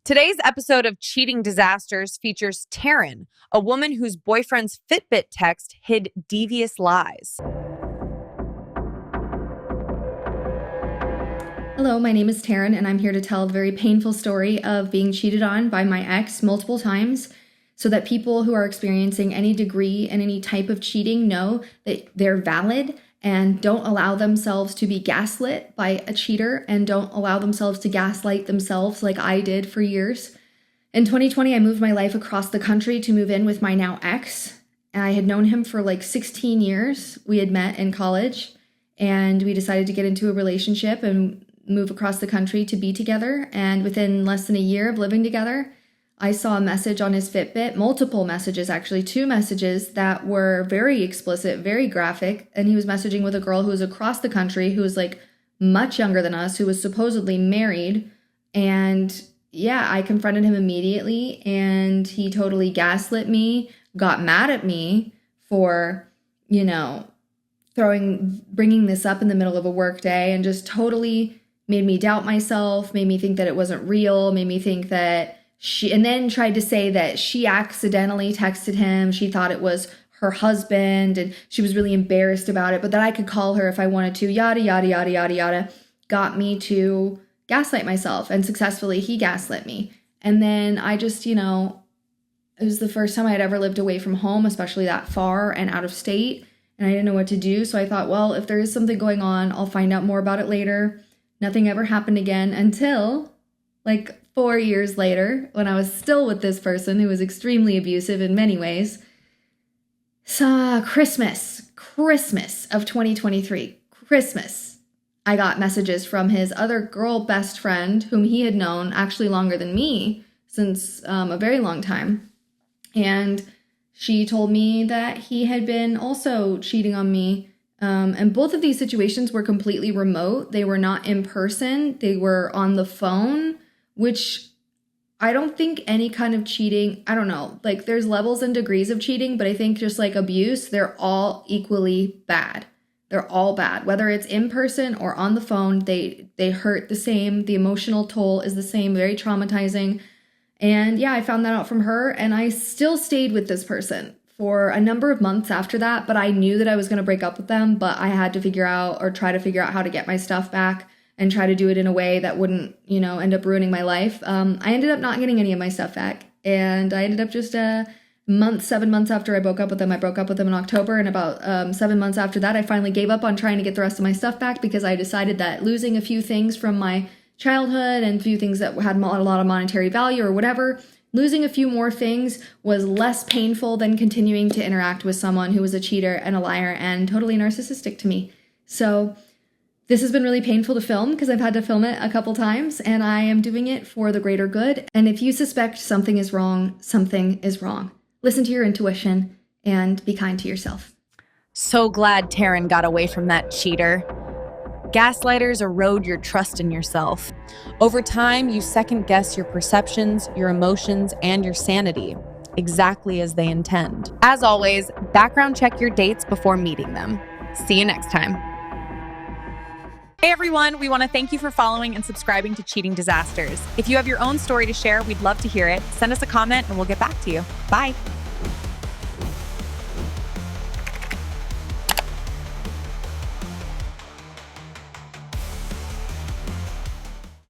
Today's episode of Cheating Disasters features Terran, a woman whose boyfriend's Fitbit text hid devious lies. Hello, my name is Terran, and I'm here to tell the very painful story of being cheated on by my ex multiple times so that people who are experiencing any degree and any type of cheating know that they're valid and don't allow themselves to be gaslit by a cheater and don't allow themselves to gaslight themselves like I did for years. In 2020, I moved my life across the country to move in with my now ex. I had known him for like 16 years. We had met in college and we decided to get into a relationship and move across the country to be together. And within less than a year of living together, I saw a message on his Fitbit, multiple messages, actually 2 messages that were very explicit, very graphic. And he was messaging with a girl who was across the country, who was like much younger than us, who was supposedly married. And yeah, I confronted him immediately and he totally gaslit me, got mad at me for, bringing this up in the middle of a work day and just totally made me doubt myself, made me think that it wasn't real, made me think that and then tried to say that she accidentally texted him. She thought it was her husband and she was really embarrassed about it, but that I could call her if I wanted to, yada, yada, yada, yada, yada, got me to gaslight myself. And successfully, he gaslit me. And then I just, it was the first time I had ever lived away from home, especially that far and out of state. And I didn't know what to do. So I thought, well, if there is something going on, I'll find out more about it later. Nothing ever happened again until 4 years later, when I was still with this person who was extremely abusive in many ways. Christmas of 2023, Christmas. I got messages from his other girl best friend, whom he had known actually longer than me since a very long time. And she told me that he had been also cheating on me. And both of these situations were completely remote. They were not in person. They were on the phone, which I don't think any kind of cheating, I don't know, there's levels and degrees of cheating, but I think just like abuse, they're all equally bad. They're all bad. Whether it's in person or on the phone, they hurt the same. The emotional toll is the same, very traumatizing. And yeah, I found that out from her and I still stayed with this person for a number of months after that, but I knew that I was going to break up with them, but I had to try to figure out how to get my stuff back and try to do it in a way that wouldn't, end up ruining my life. I ended up not getting any of my stuff back. And I ended up just 7 months after I broke up with them. I broke up with them in October. And about 7 months after that, I finally gave up on trying to get the rest of my stuff back because I decided that losing a few things from my childhood and a few things that had a lot of monetary value or whatever, losing a few more things was less painful than continuing to interact with someone who was a cheater and a liar and totally narcissistic to me. So this has been really painful to film because I've had to film it a couple times and I am doing it for the greater good. And if you suspect something is wrong, something is wrong. Listen to your intuition and be kind to yourself. So glad Terran got away from that cheater. Gaslighters erode your trust in yourself. Over time, you second guess your perceptions, your emotions, and your sanity, exactly as they intend. As always, background check your dates before meeting them. See you next time. Hey everyone, we want to thank you for following and subscribing to Cheating Disasters. If you have your own story to share, we'd love to hear it. Send us a comment and we'll get back to you. Bye.